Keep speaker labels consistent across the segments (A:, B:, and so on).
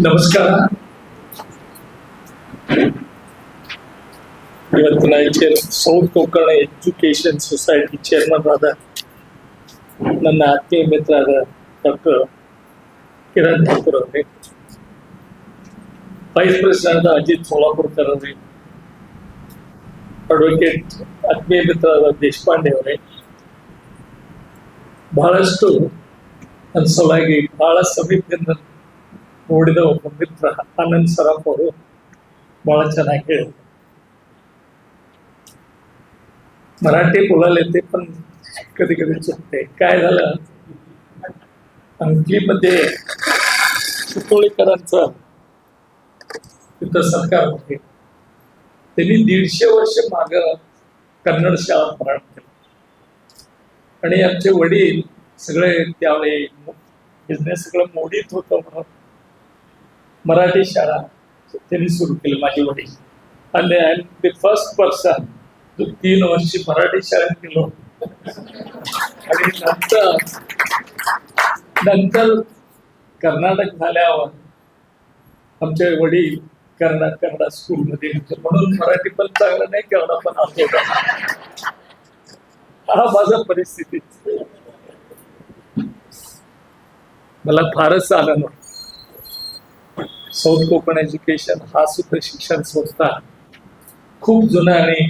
A: ನಮಸ್ಕಾರ. ಇವತ್ತು ನಾನು south Konkan education society chairman ಆದ ನನ್ನ ಆತ್ಮೀಯ ಮಿತ್ರ ಆದ ಡಾಕ್ಟರ್ ಕಿರಣ್ ಠಾಕೂರ್ ಅವರೇ, ವೈಸ್ ಪ್ರೆಸಿಡೆಂಟ್ ಅಜಿತ್ ಸೋಲಾಪುರ್ಕರ್ ಅವರೇ, ಅಡ್ವೊಕೇಟ್ ಆತ್ಮೀಯ ಮಿತ್ರ ಆದ ದೇಶಪಾಂಡೆ ಅವರೇ, ಬಹಳಷ್ಟು ನನ್ನ ಸಲುವಾಗಿ ಬಹಳ ಸಮೀಪದಿಂದ ನೋಡಿದ ಒಬ್ಬ ಮಿತ್ರ ಆನಂದ್ ಸರಾಫ್ ಅವರು बड़ा ಚೆನ್ನಾಗಿ ಹೇಳಿದ್ರು. मराठी बोलायला येते पण कधी कधी चुकते. काय झालं, अंकलीमध्ये सुतोळीकरांचं तिथं सरकार होते. त्यांनी 150 वर्ष माग कन्नड शाळा प्रारंभ केली आणि आमचे वडील सगळे त्यावेळी बिझनेस सगळं मोडीत होतं म्हणून मराठी शाळा त्यांनी सुरू केली, माझे वडील. आणि I am the first person जो 3 वर्ष मराठी शाळेत गेलो. आणि नंतर कर्नाटक झाल्यावर आमचे वडील कन्नड स्कूलमध्ये होते, म्हणून मराठी पण चांगलं नाही, कन्नड पण आठवत. हा माझा परिस्थिती. मला फारच आनंद. साऊथ कोकण एज्युकेशन हा सुद्धा शिक्षण संस्था खूप जुना आणि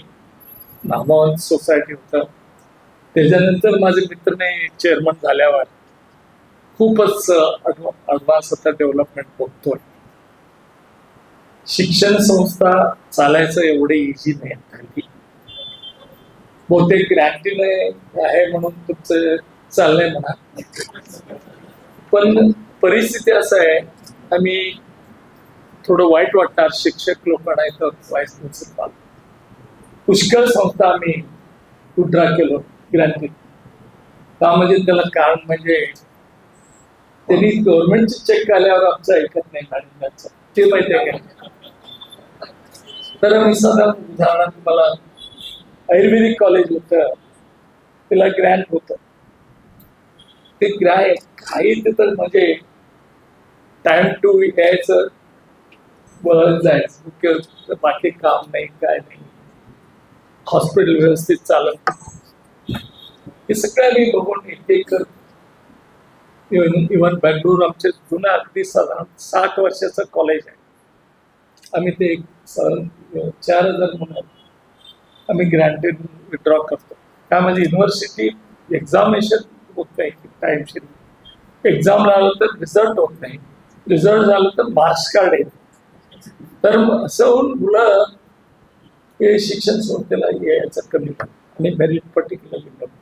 A: नामवंत सोसायटी होता. त्याच्यानंतर माझे मित्रने चेअरमन झाल्यावर खूपच ॲडव्हान्स आता डेव्हलपमेंट बघतोय. शिक्षण संस्था चालायचं एवढे इझी नाही झाली. बहुतेक ग्रँटीने आहे म्हणून तुमचं चाललंय म्हणा, पण परिस्थिती असं आहे, आम्ही थोडं वाईट वाटणार शिक्षक लोकांना इथं वाईस प्रिन्सिपल पुष्कळ संस्था आम्ही विड्रॉ केलो ग्रँटी. का म्हणजे त्याला कारण म्हणजे त्यांनी गव्हर्नमेंटचे चेक आल्यावर आमचं ऐकत नाही मॅनेजमेंटचं, ते माहिती आहे का. तर मी साधा उदाहरण, मला आयुर्वेदिक कॉलेज होतं, त्याला ग्रँट होतं. ते ग्रँट काही तिथं म्हणजे टाइम टू यायचं, बळत जायचं, बाकी काम नाही, काय नाही, हॉस्पिटल व्यवस्थित चालत. हे सगळं मी बघून एक इव्हन बँगळूर आमचे जुनं अगदी साधारण 60 वर्षाचं कॉलेज आहे. आम्ही ते 4000 म्हणून आम्ही ग्रँटेड विड्रॉ करतो. काय म्हणजे युनिव्हर्सिटी एक्झामिनेशन होत नाही टाईमशीर, एक्झाम झालं तर रिझल्ट होत नाही, रिझल्ट झालं तर मार्क्स कार्ड येत. तर असं होऊन मुलं हे शिक्षण संस्थेला यायचं कमी आणि मेरिट पर्टिक्युलरली कमी.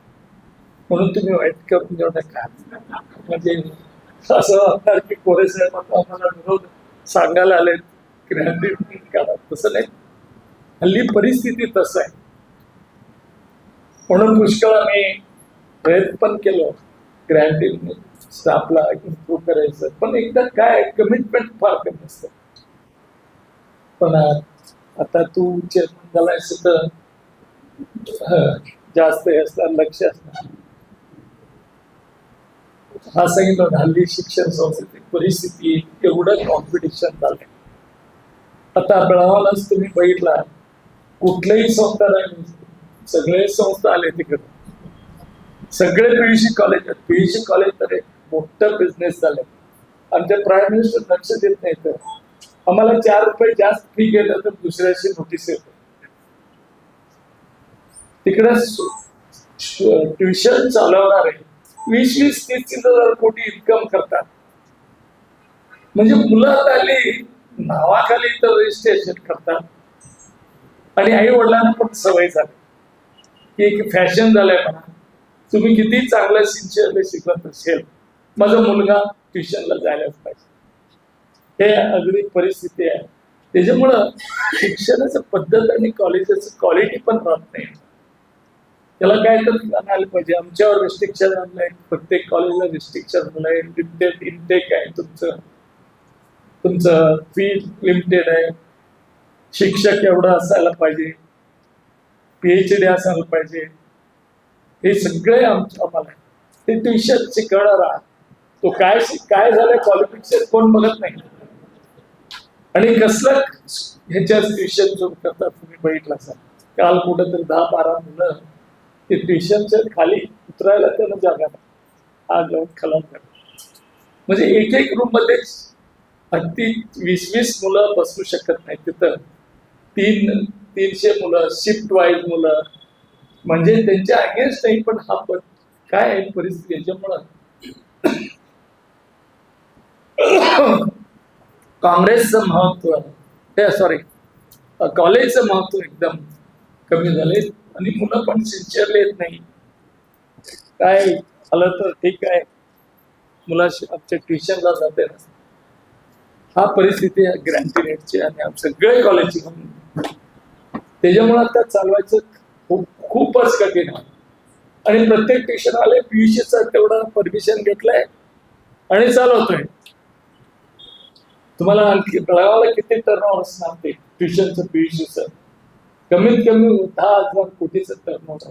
A: म्हणून तुम्ही वाईट करून जेवढं काय म्हणजे असं वाटणार की कोरे साहेब आम्हाला विरोध सांगायला आले ग्रँटेड काढा, तसं नाही. हल्ली परिस्थिती तसं आहे. म्हणून पुष्कळ आम्ही प्रयत्न पण केलो ग्रँटेड स्टाफला इम्प्रूव्ह करायचं, पण एकदा काय कमिटमेंट फार कमी असतं. पण आता तू चेअरमन झालायस तर जास्त हे असणार, लक्ष असणार. हा सांगितलं, हल्ली शिक्षण संस्थेची परिस्थिती एवढं कॉम्पिटिशन झालंय. आता बेळगावलाच तुम्ही बघितला, कुठल्याही संस्था नाही, सगळे संस्था आले तिकडे, सगळे पीयूसी कॉलेज आहेत. पीयूसी कॉलेज तर एक मोठं बिझनेस झालंय. आमच्या प्राईम मिनिस्टर लक्ष देत नाही. तर आम्हाला 4 रुपये जास्त फी गेलं तर दुसऱ्याशी नोटीस येतो. तिकडे ट्युशन चालवणारे 20-30 कोटी इन्कम करतात. म्हणजे मुलं आता आली नावाखाली तर रजिस्ट्रेशन करतात. आणि आई वडिलांना पण सवय झाली की एक फॅशन झालंय म्हणा, तुम्ही किती चांगलं सिन्सिअरली शिकत असेल, माझा मुलगा ट्युशनला जायलाच पाहिजे. हे अगदी परिस्थिती आहे. त्याच्यामुळं शिक्षणाचं पद्धत आणि कॉलेजाचं क्वालिटी पण राहत नाही. त्याला काय तर आणायला पाहिजे. आमच्यावर रिस्ट्रिक्शन आणलंय, प्रत्येक कॉलेजला रिस्ट्रिक्शन आणलंय. लिमिटेड इनटेक आहे, तुमचं फी लिमिटेड आहे, शिक्षक एवढं असायला पाहिजे, PhD असायला पाहिजे. हे सगळे आम्हाला ते ट्युशन शिकवणारा तो काय झालं क्वालिफिकेशन कोण बघत नाही. आणि कसलं ह्याच्यात ट्युशन सुरू करतात तुम्ही बघितलं असाल. काल कुठेतरी 10-12 मुलं ते ट्युशनच्या खाली उतरायला त्यांना जागा नाही. आग लावून खलास झाला. म्हणजे एक रूम मध्येच अगदी 20-20 मुलं बसू शकत नाही तिथं. 300 मुलं, शिफ्ट वाईज मुलं, म्हणजे त्यांच्या अगेन्स्ट नाही. पण हा काय आहे परिस्थिती याच्यामुळं काँग्रेसचं महत्व, सॉरी कॉलेजचं महत्व एकदम कमी झाले आणि मुलं पण सिन्सिअरली येत नाही. काय आलं तर ठीक आहे, मुला आमच्या ट्युशनला जाते ना. हा परिस्थिती आहे ग्रँटीनेटची आणि सगळे कॉलेजची. त्याच्यामुळे आता चालवायचं खूपच कठीण आहे. आणि प्रत्येक ट्युशन आले PUCचं तेवढं परमिशन घेतलंय आणि चालवतोय. तुम्हाला आणखी बेळगावला किती टर्नओव्हर सांगते ट्युशनचं PUCचं कमीत कमी 10,000 कोटीचं टर्नओव्हर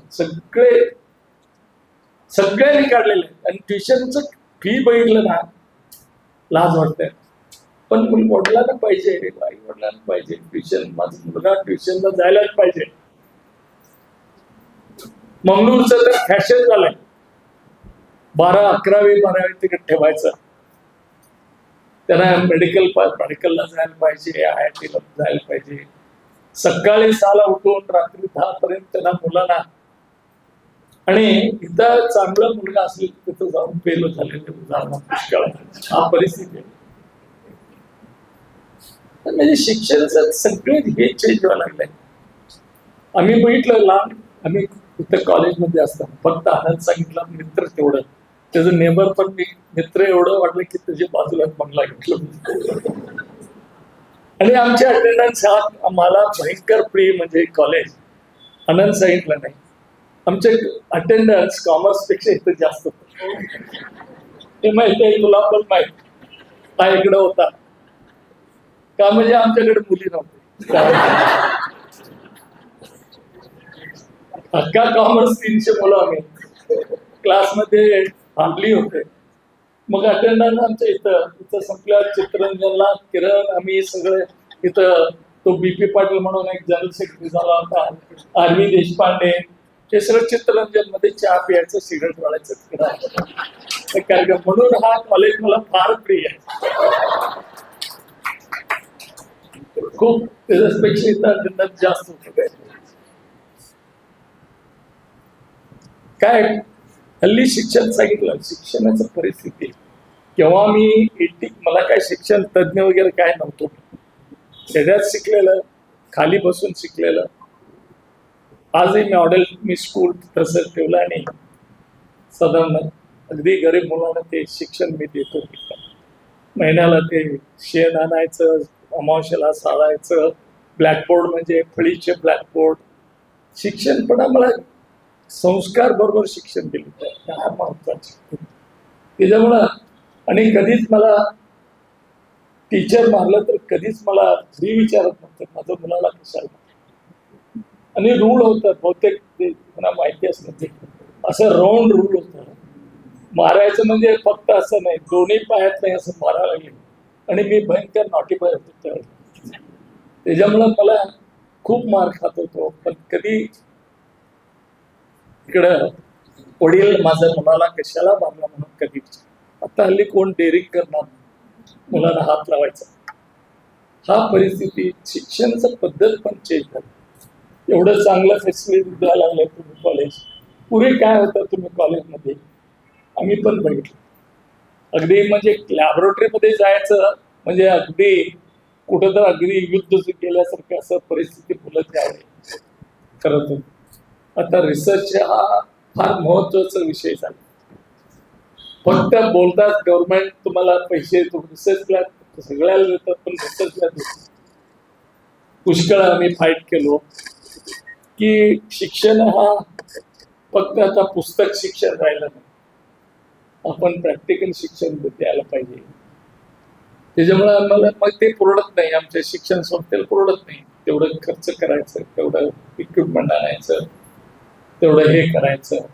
A: सगळ्यांनी काढलेलं आहे. आणि ट्युशनचं फी बघितलं ना लाज वाटतंय. पण वडिलांना पाहिजे, आई वडिलांना पाहिजे ट्युशन. माझा मुलगा ट्युशनला जायलाच पाहिजे. मंगळूरचं तर फॅशन झालंय 11वी-12वी तिकडे ठेवायचं. त्यांना मेडिकलला जायला पाहिजे, IIT ला जायला पाहिजे. सकाळी 6ला उठून रात्री 10 पर्यंत त्यांना मुलांना. आणि इथं चांगला मुलगा असेल तिथं जाऊन फेल झालेलं उदाहरण पुष्कळ. हा परिस्थिती आहे. म्हणजे शिक्षणाचं सगळे हे चेंज व्हायला लागलंय. आम्ही बघितलं लहान, आम्ही इथं कॉलेजमध्ये असताना फक्त आनंद सांगितलं मित्र तेवढं, त्याचं नेबर पण मित्र एवढं वाटलं की त्याच्या बाजूला बंगला घेतलं. आणि आमचे अटेंडन्स हा मला भयंकर प्रिय म्हणजे कॉलेज. आनंद सांगितलं नाही, आमचे अटेंडन्स कॉमर्स पेक्षा इथं जास्त होतं. ते माहिती आहे तुला पण माहिती. हा इकडं होता का म्हणजे आमच्याकडे मुली नव्हते. अख्खा कॉमर्स 300 मुलं आम्ही क्लासमध्ये थांबली होते. मग अटेंडन्स आमच्या इथं संपल्या. चित्ररंजनला किरण आम्ही सगळे इथं. तो BP पाटील म्हणून एक जनरल सेक्रेटरी झाला होता, RV देशपांडे, हे सगळं चित्ररंजन मध्ये चहा प्यायचं, सिगरेट वाढायचं कार्यक्रम. म्हणून हा कॉलेज मला फार प्रिय आहे. खूप त्याच्यापेक्षा इथं अटेंडन्स जास्त होतं. काय हल्ली शिक्षण सांगितलं, शिक्षणाचं परिस्थिती केव्हा मला काय शिक्षण तज्ञ वगैरे काय नव्हतो. त्याच्यात शिकलेलं, खाली बसून शिकलेलं. आजही मी स्कूल तसं ठेवलं आणि साधारण अगदी गरीब मुलांना ते शिक्षण मी देतो. महिन्याला ते शेण आणायचं, अमावस्याला साळायचं, ब्लॅकबोर्ड म्हणजे फळीचे ब्लॅकबोर्ड. शिक्षण पण आम्हाला संस्कार बरोबर शिक्षण दिलं हा महत्वाचं. त्याच्यामुळं आणि कधीच मला टीचर मारलं तर कधीच मला घरी विचारत नव्हतं माझ्या मुलाला कशाला. आणि रूल होतं बहुतेक त्यांना माहिती असलं ते असं राऊंड रूल होतं. मारायचं म्हणजे फक्त असं नाही, दोन्ही पायात नाही असं मारायला लागले. आणि मी भयंकर नॉटी पाय होतो त्यावेळेस. त्याच्यामुळं मला खूप मार खात होतो. पण कधी इकडं वडील माझ्या मुलाला कशाला मारला म्हणून कधी. आता हल्ली कोण डेअरिंग करणार मुलाला हात लावायचा. हा परिस्थिती शिक्षणाचं पद्धत पण चेंज झाली. एवढं चांगलं फॅसिलिटी द्यायला लागलं तुम्ही कॉलेज. पुढे काय होतं तुम्ही कॉलेजमध्ये आम्ही पण बघितलं. अगदी म्हणजे लॅबोरेटरीमध्ये जायचं म्हणजे अगदी कुठं तर अगदी युद्ध केल्यासारखं असं परिस्थिती मुलं त्यावेळी करत होती. आता रिसर्च हा फार महत्वाचा विषय झाला. फक्त बोलतात गव्हर्नमेंट तुम्हाला पैसे रिसर्चला सगळ्याला देतात, पण रिसर्चला देतात. पुष्कळ आम्ही फाईट केलो की शिक्षण हा फक्त आता पुस्तक शिक्षण राहिलं नाही, आपण प्रॅक्टिकल शिक्षण द्यायला पाहिजे. त्याच्यामुळे आम्हाला मग ते पुरवत नाही, आमच्या शिक्षण संस्थेला पुरवत नाही. तेवढं खर्च करायचं, तेवढं इक्विपमेंट आणायचं, तेवढं हे करायचं.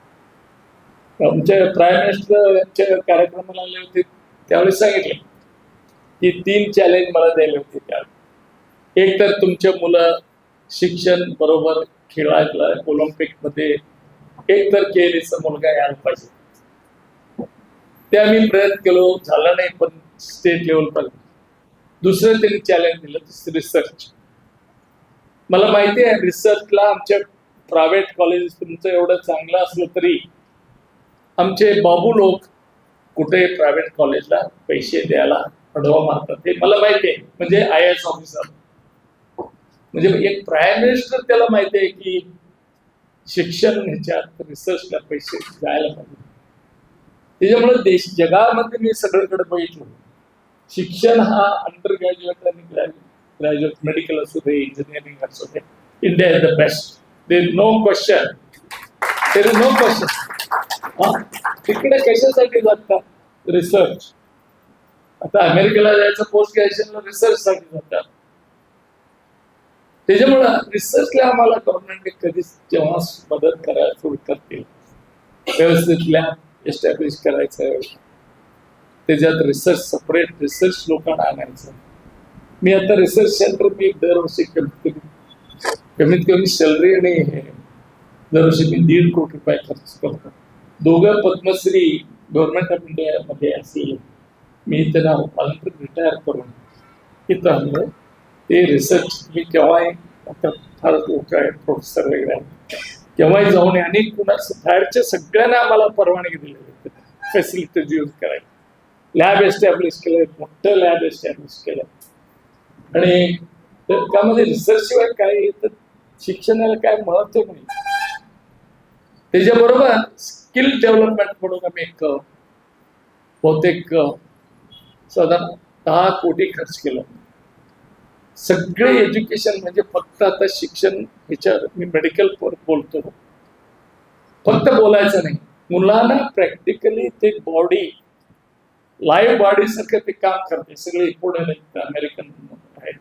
A: आमच्या प्राईम मिनिस्टर यांच्या कार्यक्रमाला आले होते त्यावेळेस सांगितले की 3 चॅलेंज मला द्यायला होते. एक तर तुमचे मुलं शिक्षण बरोबर खेळायला ऑलिम्पिक मध्ये एक तर केलीचा मुलगा यायला पाहिजे. ते आम्ही प्रयत्न केलो, झालं नाही, पण स्टेट लेवल पर्यंत. दुसरं त्यांनी चॅलेंज दिलं रिसर्च. मला माहिती आहे रिसर्चला आमच्या प्रायव्हेट कॉलेज तुमचं एवढं चांगलं असलं तरी आमचे बाबू लोक कुठे प्रायव्हेट कॉलेजला पैसे द्यायला अडवा मारतात हे मला माहिती आहे. म्हणजे IAS ऑफिसर, म्हणजे एक प्राईम मिनिस्टर त्याला माहिती आहे की शिक्षण ह्याच्यात रिसर्चला पैसे जायला पाहिजे. त्याच्यामुळे जगामध्ये मी सगळीकडे बघितलं शिक्षण हा अंडर ग्रॅज्युएट आणि ग्रॅज्युएट मेडिकल असू दे, इंजिनिअरिंग असू दे, India is the best. There is no question, there is no question. तिकडे कशासाठी जातात? रिसर्च. आता अमेरिकेला जायचं पोस्ट ग्रॅज्युएशनला रिसर्च साठी जातात. त्याच्यामुळं रिसर्चला आम्हाला गव्हर्नमेंटने कधीच जेव्हा मदत करायला सुरू करतील व्यवस्थित लॅब एस्टॅब्लिश करायचं, त्याच्यात रिसर्च सेपरेट रिसर्च लोकांना आणायचं. मी आता रिसर्च सेंटर मी दरवर्षी कमीत कमी सॅलरी आणि हे दरवर्षी मी 1.5 कोटी रुपये खर्च करतो. 2 पद्मश्री गव्हर्नमेंट ऑफ इंडिया मध्ये असले मी त्यांना रिटायर करून इथं आणलं. ते रिसर्च मी केव्हाही आता फार लोक आहेत प्रोफेसर वगैरे आहेत, केव्हाही जाऊन आणि कुणाचं बाहेरच्या सगळ्यांना आम्हाला परवानगी दिली फॅसिलिटीज यूज करायला. लॅब एस्टॅब्लिश केलं, मोठं लॅब एस्टॅब्लिश केलं. आणि त्यामध्ये रिसर्च शिवाय काय तर शिक्षणाला काय महत्व नाही. त्याच्याबरोबर स्किल डेव्हलपमेंट म्हणून आम्ही एक बहुतेक साधारण 10 कोटी खर्च केला. सगळे एज्युकेशन म्हणजे फक्त आता शिक्षण ह्याच्यावर मी मेडिकल बोलतो, फक्त बोलायचं नाही, मुलांना प्रॅक्टिकली ते बॉडी लाईव्ह बॉडी सारखं ते काम करते. सगळे पुढे नाही अमेरिकन आहेत,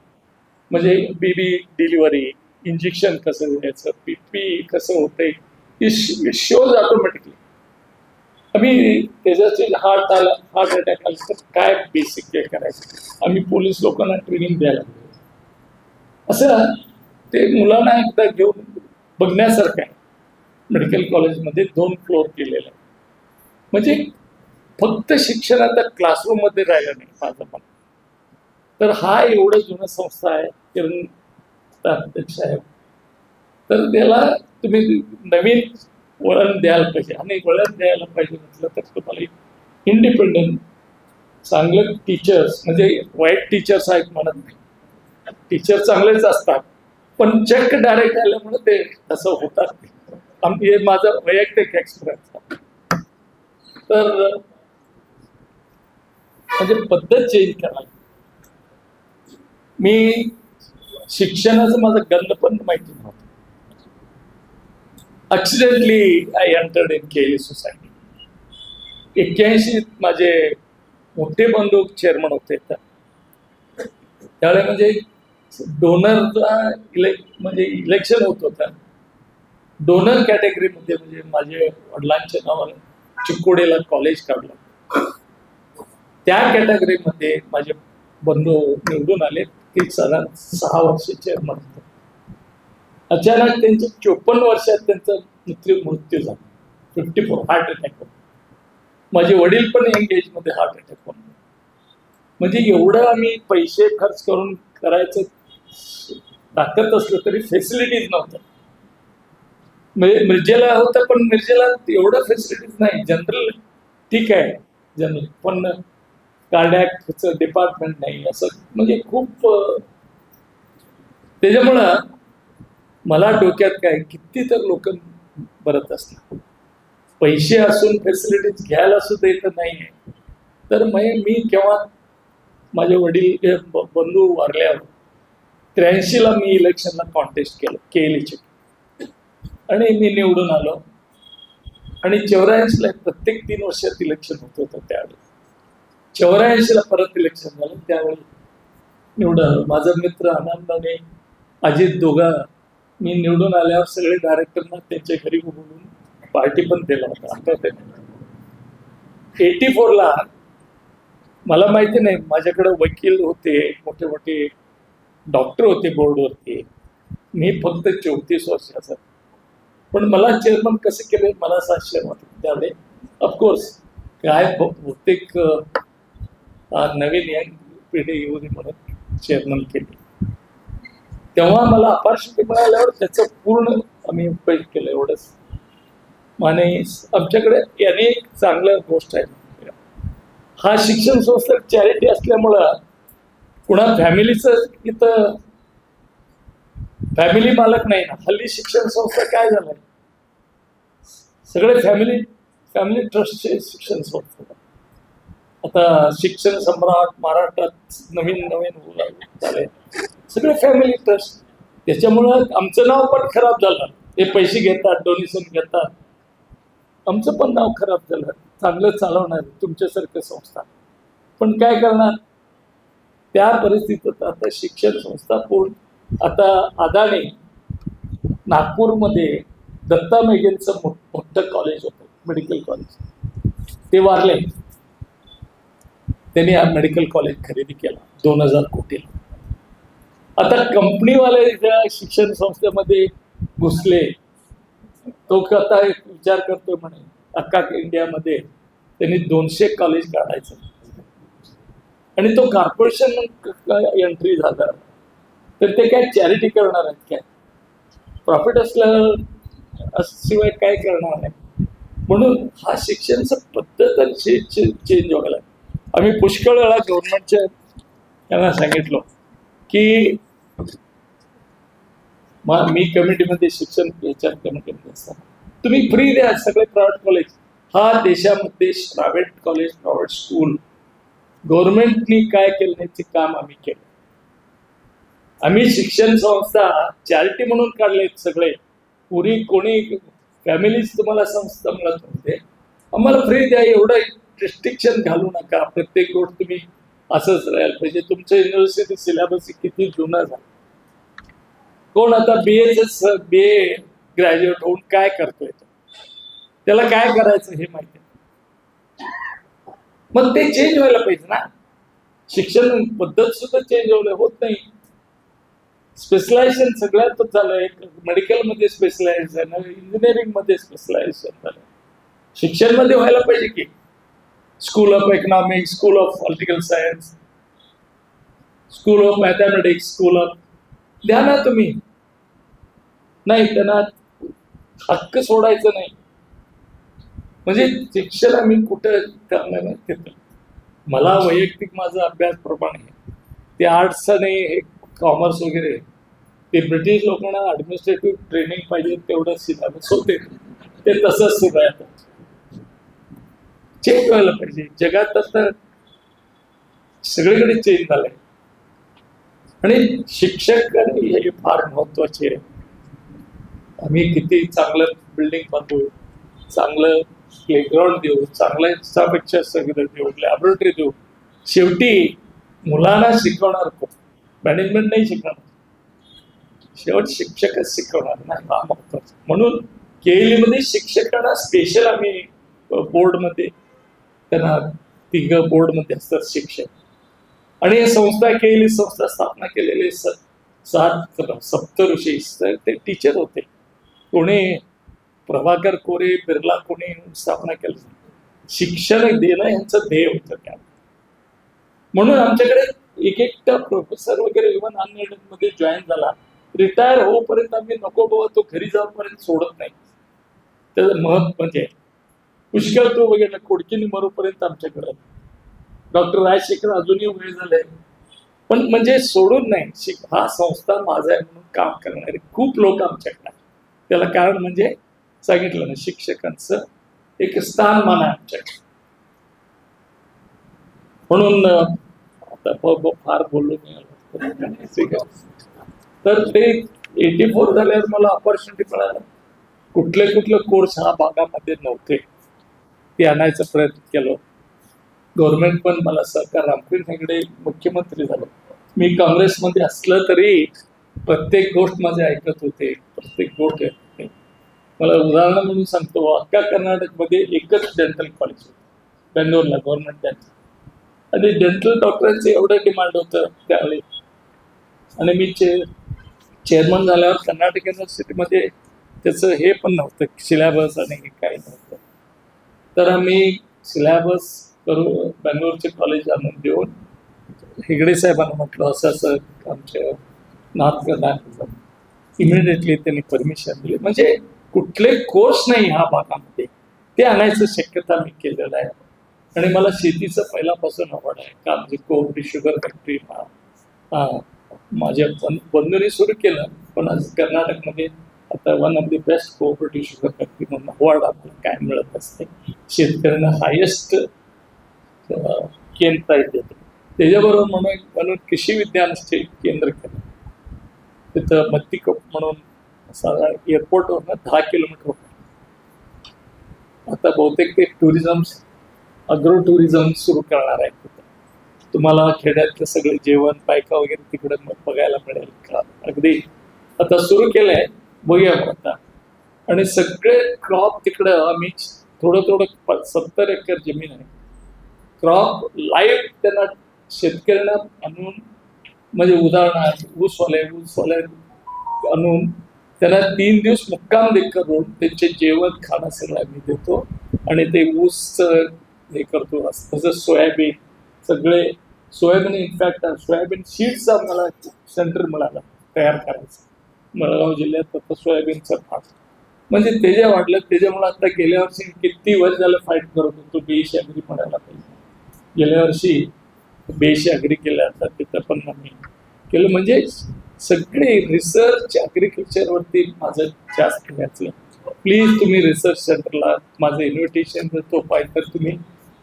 A: म्हणजे बेबी डिलिव्हरी, इंजेक्शन कसं द्यायचं, BP कसं होतंय, शोज ऑटोमॅटिकली. आम्ही त्याच्याचे हार्ट अटॅक आला तर काय बेसिक केअर करायचं, आम्ही पोलीस लोकांना ट्रेनिंग द्यायला लागलो. असं ते मुलांना एकदा घेऊन बघण्यासारखं आहे. मेडिकल कॉलेजमध्ये 2 फ्लोअर केलेलं आहे. म्हणजे फक्त शिक्षण आता क्लासरूम मध्ये राहिलं नाही माझं पण. तर हा एवढं जुनं संस्था आहे किरण अध्यक्ष आहे, तर त्याला तुम्ही नवीन वळण द्यायला पाहिजे. आणि वळण द्यायला पाहिजे म्हटलं तर तुम्हाला इंडिपेंडंट चांगलं टीचर्स, म्हणजे वाईट टीचर्स आहेत म्हणत नाही, टीचर चांगलेच असतात, पण चेक डायरेक्ट आल्यामुळे ते असं होतात. हे माझा वैयक्तिक एक्सपिरियन्स. तर म्हणजे पद्धत चेंज करायला. मी शिक्षणाचं माझं गल्ल पण माहिती नव्हतं. ऍक्सिडेंटली आय एंटर्ड इन केली सोसायटी. 81 माझे मोठे बंधू चेअरमन होते. त्यावेळेला म्हणजे डोनरला म्हणजे इलेक्शन होत होतं. डोनर कॅटेगरीमध्ये म्हणजे माझे वडिलांच्या नावाने चिकोडीला कॉलेज काढलं. त्या कॅटेगरीमध्ये माझे बंधू निवडून आले. ते साधारण 6 वर्ष चेअरमन होते. अचानक त्यांच्या 54 वर्षात त्यांचा मृत्यू झाला. 54 हार्ट अटॅक. माझे वडील पण यंग एज मध्ये हार्ट अटॅक होऊन. म्हणजे एवढं आम्ही पैसे खर्च करून करायचं टाकत असलं तरी फॅसिलिटीज नव्हत्या. म्हणजे मिरजेला होतं, पण मिरजेला एवढं फॅसिलिटीज नाही. जनरल ठीक आहे जनरल, पण कार्डियाकचं डिपार्टमेंट नाही. असं म्हणजे खूप. त्याच्यामुळं मला डोक्यात काय, किती तर लोक बरत असतात, पैसे असून फॅसिलिटीज घ्यायला सुद्धा इथं नाही आहे. तर मी केव्हा माझे वडील बंधू वारल्यावर 83ला मी इलेक्शनला कॉन्टेस्ट केलं केलीचे, आणि मी निवडून आलो. आणि 84ला प्रत्येक 3 वर्षात इलेक्शन होत होतं. त्यावेळी 84ला परत इलेक्शन झालं, त्यावेळी निवडून आलो. माझा मित्र आनंद आणि अजित दोघा मी निवडून आल्यावर सगळे डायरेक्टरना त्यांच्या घरी बोलवून पार्टी पण दिला होता. 84ला मला माहिती नाही, माझ्याकडे वकील होते मोठे मोठे, डॉक्टर होते बोर्डवरती, मी फक्त 34 वर्षाचा. पण मला चेअरमन कसे केले मला असं आश्चर्य वाटलं त्यावेळी. ऑफकोर्स काय बहुतेक नवीन यंग पिढी येऊ नये म्हणून चेअरमन केले. तेव्हा मला अपॉर्च्युनिटी मिळाल्यावर त्याचं पूर्ण आम्ही उपयोग केलं एवढंच. आणि आमच्याकडे याने एक चांगलं गोष्ट आहे, हा शिक्षण संस्था चॅरिटी असल्यामुळं कुणा फॅमिलीचं इथं फॅमिली मालक नाही ना. हल्ली शिक्षण संस्था काय झालंय, सगळे फॅमिली ट्रस्टचे शिक्षण संस्था. आता शिक्षण सम्राट महाराष्ट्रात नवीन झाले, सगळे फॅमिली ट्रस्ट. त्याच्यामुळं आमचं नाव पण खराब झालं. ते पैसे घेतात, डोनेशन घेतात, आमचं पण नाव खराब झालं. चांगलं चालवणार तुमच्यासारखं संस्था, पण काय करणार. त्या परिस्थितीत आता शिक्षण संस्था पूर्ण. आता अदानी नागपूरमध्ये दत्ता मेघेंचं मोठं कॉलेज होतं, मेडिकल कॉलेज, ते वारले. त्यांनी हा मेडिकल कॉलेज खरेदी केला 2000 कोटीला. आता कंपनीवाले ज्या शिक्षण संस्थेमध्ये घुसले, तो आता एक विचार करतोय म्हणे अख्खा इंडियामध्ये त्यांनी 200 कॉलेज काढायचं, आणि तो कॉर्पोरेशन एंट्री झाला. तर ते काय चॅरिटी करणार आहेत काय, प्रॉफिट असल्याशिवाय काय करणार नाही. म्हणून हा शिक्षणचं पद्धत चेंज व्हायला. आम्ही पुष्कळ वेळा गव्हर्नमेंटच्या त्यांना सांगितलं की मी कमिटीमध्ये शिक्षण याच्या कमिटीमध्ये असताना तुम्ही फ्री द्या सगळे प्रायव्हेट कॉलेज. हा देशामध्ये प्रायव्हेट कॉलेज प्रायव्हेट स्कूल गव्हर्नमेंटनी काय केलं त्याचे काम आम्ही केलं. आम्ही शिक्षण संस्था चॅरिटी म्हणून काढलेत सगळे. पुरी कोणी फॅमिलीज तुम्हाला संस्था मिळत नव्हते, आम्हाला फ्री द्या, एवढं रिस्ट्रिक्शन घालू नका. प्रत्येक गोष्ट तुम्ही असंच राहायला पाहिजे. तुमचं युनिव्हर्सिटी सिलेबस किती जुना झाला. कोण आता BA ग्रॅज्युएट होऊन काय करतोय, त्याला काय करायचं हे माहिती. मग ते चेंज व्हायला पाहिजे ना. शिक्षण पद्धत सुद्धा चेंज होत नाही. स्पेशलायझेशन सगळ्यातच झालंय. मेडिकल मध्ये स्पेशलायझेशन, इंजिनिअरिंग मध्ये स्पेशलायझेशन झालं. शिक्षण मध्ये व्हायला पाहिजे की school of economics, school of political science, school of mathematics, school of द्या ना तुम्ही. नाही त्यांना हक्क सोडायचं नाही. म्हणजे शिक्षण आम्ही कुठं करणार घेतलं. मला वैयक्तिक माझा अभ्यास प्रमाणे ते आर्ट्स नाही, हे कॉमर्स वगैरे, ते ब्रिटिश लोकांना ऍडमिनिस्ट्रेटिव्ह ट्रेनिंग पाहिजे तेवढं सिलेबस होते, ते तसंच सुरू आहे. चेंज व्हायला पाहिजे. जगात आता सगळीकडे चेंज झालंय, आणि शिक्षक हे फार महत्वाचे आहे. आम्ही किती चांगलं बिल्डिंग बांधू, चांगलं प्लेग्राऊंड देऊ, चांगलं इन्फ्रास्ट्रक्चर सगळं देऊ, लॅबोरेटरी देऊ, शेवटी मुलांना शिकवणार कोण, मॅनेजमेंट नाही शिकवणार, शेवट शिक्षकच शिकवणार नाही. हा महत्वाचा. म्हणून KLE मध्ये शिक्षकांना स्पेशल आम्ही बोर्डमध्ये त्यांना 3 बोर्डमध्ये असतात शिक्षक. आणि हे संस्था KLE संस्था स्थापना केलेले 7 सप्तऋषी ते टीचर होते. कोणी प्रभाकर कोरे, बिर्ला कोणी स्थापना केली. शिक्षण देणं यांचं ध्येय होतं त्या. म्हणून आमच्याकडे एक प्रोफेसर वगैरे इव्हन अनएडेड मध्ये जॉईन झाला, रिटायर होईपर्यंत आम्ही नको बाबा तो घरी जाऊपर्यंत सोडत नाही. त्याचं महत्व म्हणजे पुष्कळ तो वगैरे कोडकीनी मरोपर्यंत आमच्याकडे. डॉक्टर राजशेखर अजूनही वेळ झाले, पण म्हणजे सोडून नाही. हा संस्था माझा आहे म्हणून काम करणारे खूप लोक आमच्याकडे. त्याला कारण म्हणजे सांगितलं ना, शिक्षकांचं एक स्थानमान आहे आमच्याकडे. म्हणून आता फार बोललो नाही. तर ते 84 झाल्यावर मला अपॉर्च्युनिटी मिळाला. कुठले कोर्स हा भागामध्ये नव्हते ते आणायचा प्रयत्न केला. गव्हर्नमेंट पण मला सहकार, रामकृष्ण हेगडे मुख्यमंत्री झाले. मी काँग्रेसमध्ये असलं तरी प्रत्येक गोष्ट माझे ऐकत होते, प्रत्येक गोष्ट ऐकत होते. मला उदाहरण म्हणून सांगतो, अख्खा कर्नाटकमध्ये एकच डेंटल कॉलेज होतं बेंगलोरला, गव्हर्नमेंट त्यांचं. आणि डेंटल डॉक्टरांचं एवढं डिमांड होतं त्यावेळी. आणि मी चेअरमन झाल्यावर कर्नाटक युनिव्हर्सिटीमध्ये त्याचं हे पण नव्हतं, सिलॅबस आणि हे काही नव्हतं. तर आम्ही सिलॅबस करून बँगलोरचे कॉलेज आणून देऊन हेगडे साहेबांना म्हटलं असं असं आमच्या नाथ इमिडिएटली त्यांनी परमिशन दिली. म्हणजे कुठले कोर्स नाही ह्या भागामध्ये, ते आणायचं शक्यता मी केलेलं आहे. आणि मला शेतीचं पहिल्यापासून आवड आहे. का म्हणजे कोऑपरेटिव्ह शुगर फॅक्टरी माझ्या बंधूंनी सुरू केलं, पण आज कर्नाटकमध्ये आता one of the best cooperative sugar factory म्हणून अवॉर्ड आपल्याला काय मिळत असते. शेतकऱ्यांना हायेस्ट केन प्राईज देतो. त्याच्याबरोबर म्हणून कृषी विज्ञान केंद्र केलं. तिथं मत्तिकोट म्हणून साधा एअरपोर्टवरनं 10 किलोमीटर होतं. आता बहुतेक ते टुरिझम अग्रो टुरिझम सुरू करणार आहे. तिथं तुम्हाला खेड्यातलं सगळे जेवण बायका वगैरे तिकडे बघायला मिळेल का. अगदी आता सुरू केलंय, बघूया आता. आणि सगळे क्रॉप तिकडं आम्ही थोडं 70 एकर जमीन आहे. क्रॉप लाईव्ह त्यांना शेतकऱ्यांना आणून, म्हणजे उदाहरण ऊसवाले आणून त्यांना 3 दिवस मुक्काम करून त्यांचे जेवण खाणं सगळं आम्ही देतो. आणि ते ऊस हे करतो. तसं सोयाबीन, सगळे सोयाबीन, इनफॅक्ट सोयाबीन सीड्सचा मला सेंटर मिळाला तयार करायचं मळगाव जिल्ह्यात. आता सोयाबीनचा भाग म्हणजे त्याच्या वाढलं. त्याच्यामुळे आता गेल्या वर्षी किती वर्ष झालं फाईट करत होतो बीएससी अग्री म्हणायला पाहिजे. गेल्या वर्षी बीएससी अग्री केलं, आता तिथं पण आम्ही केलं. म्हणजे सगळे रिसर्च ॲग्रिकल्चरवरती माझं जास्त घ्यायचं. प्लीज तुम्ही रिसर्च सेंटरला माझं इन्व्हिटेशन देतो. पाहिजे तर तुम्ही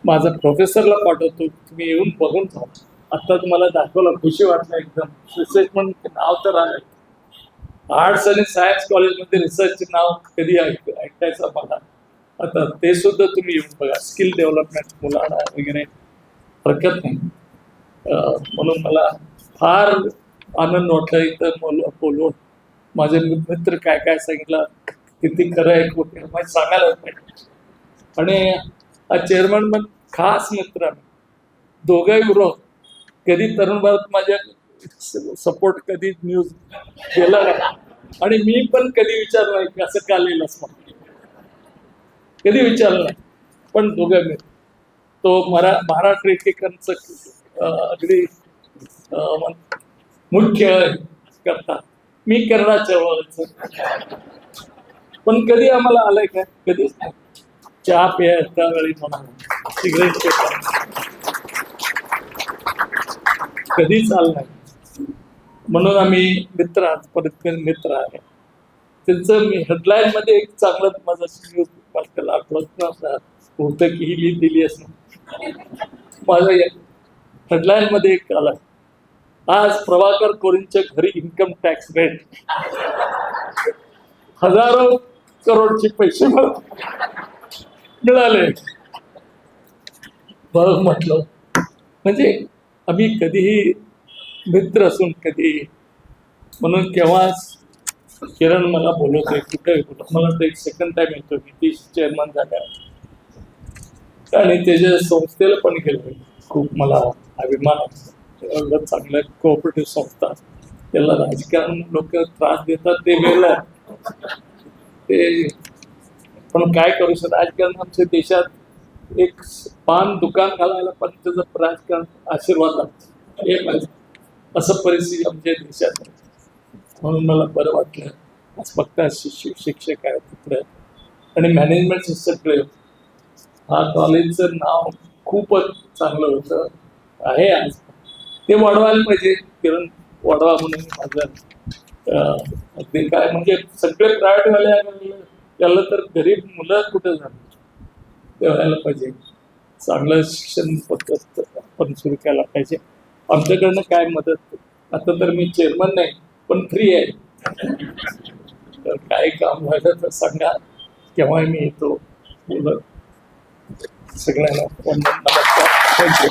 A: माझा प्रोफेसरला पाठवतो, तुम्ही येऊन बघून जा. आत्ता तुम्हाला दाखवलं, खुशी वाटलं एकदम. रिसर्च म्हणून नाव तर आहे. आर्ट्स आणि सायन्स कॉलेजमध्ये रिसर्चचे नाव कधी ऐकायचं मला. आता ते सुद्धा तुम्ही येऊन बघा. स्किल डेव्हलपमेंट मुलांना वगैरे हरकत नाही. म्हणून मला फार आनंद वाटला इथं बोलून. माझे मित्र काय काय सांगितलं, किती खरं आहे कुठे माहिती सांगायला पाहिजे. आणि हा चेअरमन पण खास मित्र, दोघंही विरोध. कधी तरुण भारत माझ्या सपोर्ट कधी न्यूज केला नाही. आणि मी पण कधी विचारलं नाही की असं का लिहिलंच म्हणून, कधी विचारलं नाही. पण दोघं मित्र, तो महाराष्ट्र एकेकांचं अगदी मुख्य करता, मी करणार चळवळीचं. पण कधी आम्हाला आलंय का, कधीच नाही. चहा प्यायच्या वेळी म्हणा, सिगरेट कधीच आलं नाही. म्हणून आम्ही मित्र आहात, परत मित्र आहे. त्यांचं मी हेडलाईन मध्ये एक चांगलं माझा न्यूज त्याला आठवत होतं की ही लिहिली दिली असं. माझं हेडलाईन मध्ये एक आला, आज प्रभाकर कोरेंच्या घरी इन्कम टॅक्स रेट, हजारो करोडचे पैसे मिळाले. बघ म्हटलं, म्हणजे आम्ही कधीही मित्र असून कधी. म्हणून केव्हाच किरण मला बोलवतोय कुठे, मला तर एक सेकंड टाइम येतो मी ती चेअरमन झाल्या. आणि त्याच्या संस्थेला पण गेलो. खूप मला अभिमान आहे. चांगलं कोऑपरेटिव्ह संस्था, त्याला राजकारण लोक त्रास देतात ते वेगळं. ते पण काय करू शकत. राजकारण आमच्या देशात एक पान दुकान घालायला पण त्याचं राजकारण आशीर्वाद लागतो हे पाहिजे, असं परिस्थिती आमच्या देशात आहे. म्हणून मला बरं वाटलं. आज फक्त शिक्षक आहेत तिकडे आणि मॅनेजमेंट सगळे. हा कॉलेजचं नाव खूपच चांगलं होतं आहे. आज ते वाढवायला पाहिजे. किरण वाढवा म्हणून माझं अगदी काय, म्हणजे सगळे प्रायव्हेटवाले त्याला तर गरीब मुलं कुठे झालं ते व्हायला पाहिजे. चांगलं शिक्षण पद्धत आपण सुरू केला पाहिजे. आमच्याकडनं काय मदत, आता तर मी चेअरमन नाही पण फ्री आहे. तर काय काम व्हायचं तर सांगा, केव्हा मी येतो बोलत. सगळ्यांना नमस्कार, थँक्यू.